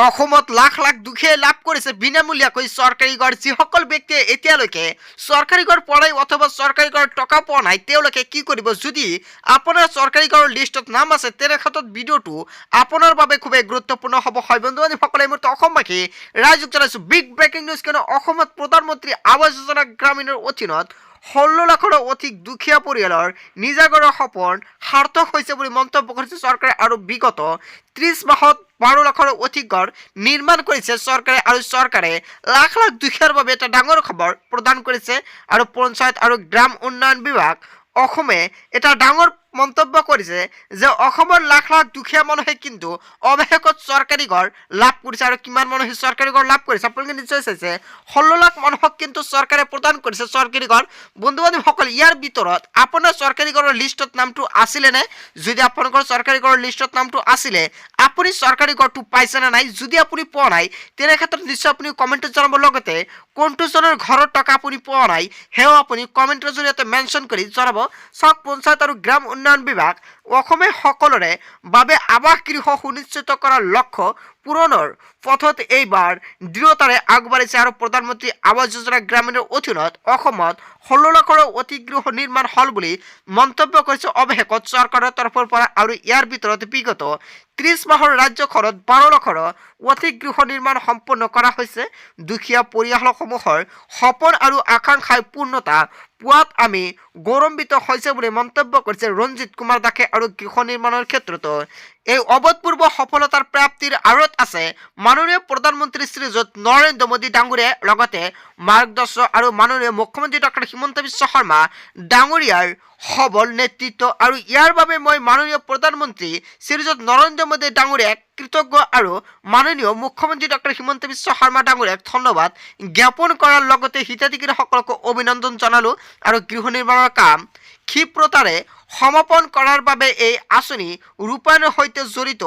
অসমত লাখ লাখ দুখীয়াই লাভ কৰিছে বিনামূলীয়াকৈ চৰকাৰী ঘৰ। যিসকল ব্যক্তিয়ে এতিয়ালৈকে চৰকাৰী ঘৰ পোৱা নাই অথবা চৰকাৰী ঘৰৰ টকা পোৱা নাই তেওঁলোকে কি কৰিব? যদি আপোনাৰ চৰকাৰী ঘৰৰ লিষ্টত নাম আছে তেনে ক্ষেত্ৰত ভিডিঅ'টো আপোনাৰ বাবে খুবেই গুৰুত্বপূৰ্ণ হ'ব। হয় বন্ধু বান্ধৱীসকলে, এই মুহূৰ্তে অসমবাসী ৰাইজক জনাইছোঁ বিগ ব্ৰেকিং নিউজ, কিয়নো অসমত প্ৰধানমন্ত্ৰী আৱাস যোজনা গ্ৰামীণৰ অধীনত 16 লাখৰো অধিক দুখীয়া পৰিয়ালৰ নিজা ঘৰৰ সপোন সাৰ্থক হৈছে বুলি মন্তব্য কৰিছে চৰকাৰে। আৰু বিগত 30 মাহত 12 লাখৰো অধিক ঘৰ নিৰ্মাণ কৰিছে চৰকাৰে, আৰু চৰকাৰে লাখ লাখ দুখীয়াৰ বাবে এটা ডাঙৰ খবৰ প্ৰদান কৰিছে। আৰু পঞ্চায়ত আৰু গ্ৰাম উন্নয়ন বিভাগ অসমে এটা ডাঙৰ মন্তব্য কৰিছে যে অসমৰ লাখ লাখ দুখীয়া মানুহে কিন্তু অৱশেষত চৰকাৰী ঘৰ লাভ কৰিছে। আৰু কিমান মানুহে চৰকাৰী ঘৰ লাভ কৰিছে আপোনালোকে নিশ্চয় চাইছে, 16 লাখ মানুহক কিন্তু চৰকাৰে প্ৰদান কৰিছে চৰকাৰী ঘৰ। বন্ধু বান্ধৱীসকল, ইয়াৰ ভিতৰত আপোনাৰ চৰকাৰী ঘৰৰ লিষ্টত নামটো আছিলে নে? যদি আপোনালোকৰ চৰকাৰী ঘৰৰ লিষ্টত নামটো আছিলে, আপুনি চৰকাৰী ঘৰটো পাইছে নে নাই? যদি আপুনি পোৱা নাই তেনে ক্ষেত্ৰত নিশ্চয় আপুনি কমেণ্টত জনাব। লগতে কোনটো জনৰ ঘৰৰ টকা আপুনি পোৱা নাই সেয়াও আপুনি কমেণ্টৰ জৰিয়তে মেনশ্যন কৰি জনাব। চাওক, পঞ্চায়ত আৰু গ্ৰাম উন্নয়ন বিভাগ অসমে সকলোৰে বাবে আৱাস গৃহ সুনিশ্চিত কৰাৰ লক্ষ্য পূৰণৰ পথত এইবাৰ দৃঢ়তাৰে আগবাঢ়িছে। আৰু প্ৰধানমন্ত্ৰী আৱাস যোজনা গ্ৰামীণৰ অধীনত অসমত 16 লাখৰো অধিক গৃহ নিৰ্মাণ হ'ল বুলি মন্তব্য কৰিছে অৱশেষত চৰকাৰৰ তৰফৰ পৰা। আৰু ইয়াৰ ভিতৰত বিগত 30 মাহৰ ৰাজ্যখনত 12 লাখৰো অধিক গৃহ নিৰ্মাণ সম্পন্ন কৰা হৈছে। দুখীয়া পৰিয়ালসমূহৰ সপোন আৰু আকাংক্ষাই পূৰ্ণতা পোৱাত আমি গৌৰৱান্বিত হৈছে বুলি মন্তব্য কৰিছে ৰঞ্জিত কুমাৰ দাসে। আৰু গৃহ নিৰ্মাণৰ ক্ষেত্ৰতো এই অভূতপূৰ্ব সফলতাৰ প্ৰাপ্তিৰ আঁৰত আছে মাননীয় প্ৰধানমন্ত্ৰী শ্ৰীযুত নৰেন্দ্ৰ মোদী ডাঙৰীয়াৰ লগতে মাৰ্গদৰ্শক আৰু মাননীয় মুখ্যমন্ত্ৰী ডক্টৰ হিমন্ত বিশ্ব শৰ্মা ডাঙৰীয়াৰ সবল নেতৃত্ব। আৰু ইয়াৰ বাবে মই মাননীয় প্ৰধানমন্ত্ৰী শ্ৰীযুত নৰেন্দ্ৰ মোদী ডাঙৰীয়াক কৃতজ্ঞ আৰু মাননীয় মুখ্যমন্ত্ৰী ডক্টৰ হিমন্ত বিশ্ব শৰ্মা ডাঙৰীয়াক ধন্যবাদ জ্ঞাপন কৰাৰ লগতে হিতাধিকাৰীসকলকো অভিনন্দন জনালোঁ। আৰু গৃহ নিৰ্মাণৰ কাম ক্ষীপ্ৰতাৰে সমাপন কৰাৰ বাবে এই আঁচনি ৰূপায়ণৰ সৈতে জড়িত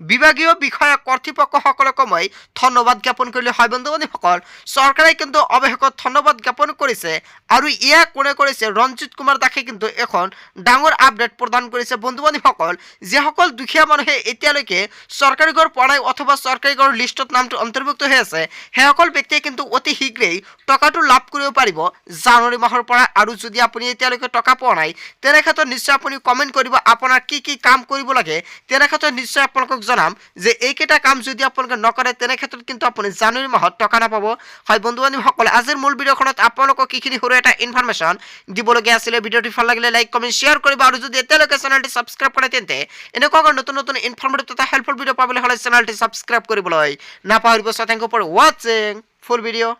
বিভাগীয় বিষয়া কৰ্তৃপক্ষসকলকো মই ধন্যবাদ জ্ঞাপন কৰিলোঁ। হয় বন্ধু বান্ধৱীসকল, চৰকাৰে কিন্তু অৱশেষত ধন্যবাদ জ্ঞাপন কৰিছে। আৰু ইয়াক কোনে কৰিছে? ৰঞ্জিত কুমাৰ দাসে কিন্তু এখন ডাঙৰ আপডেট প্ৰদান কৰিছে। বন্ধু বান্ধৱীসকল, যিসকল দুখীয়া মানুহে এতিয়ালৈকে চৰকাৰী ঘৰ পোৱা নাই অথবা চৰকাৰী ঘৰৰ লিষ্টত নামটো অন্তৰ্ভুক্ত হৈ আছে, সেইসকল ব্যক্তিয়ে কিন্তু অতি শীঘ্ৰেই টকাটো লাভ কৰিব পাৰিব জানুৱাৰী মাহৰ পৰা। আৰু যদি আপুনি এতিয়ালৈকে টকা পোৱা নাই তেনে ক্ষেত্ৰত নিশ্চয় আপুনি কমেণ্ট কৰিব আপোনাৰ কি কি কাম কৰিব লাগে। তেনে ক্ষেত্ৰত নিশ্চয় আপোনালোকক জনাম যে এইকেইটা কাম যদি আপোনালোকে নকৰে তেনে ক্ষেত্ৰত কিন্তু আপুনি জানুৱাৰী মাহত টকা নাপাব। হয় বন্ধু বান্ধৱীসকল, আজিৰ মূল ভিডিঅ'খনত আপোনালোকক এইখিনি সৰু এটা ইনফৰমেশ্যন দিবলগীয়া আছিলে। ভিডিঅ'টি ভাল লাগিলে লাইক কমেণ্ট শ্বেয়াৰ কৰিব। আৰু যদি এতিয়ালৈকে চেনেলটি ছাবস্ক্ৰাইব কৰে তেন্তে এনেকুৱা নতুন নতুন ইনফৰমেটিভ তথা হেল্পফুল ভিডিঅ' পাবলৈ হ'লে চেনেলটি ছাবস্ক্ৰাইব কৰিবলৈ নাপাহৰিব। সো থেংক ইউ ফৰ ৱাচিং ফুল ভিডিঅ'।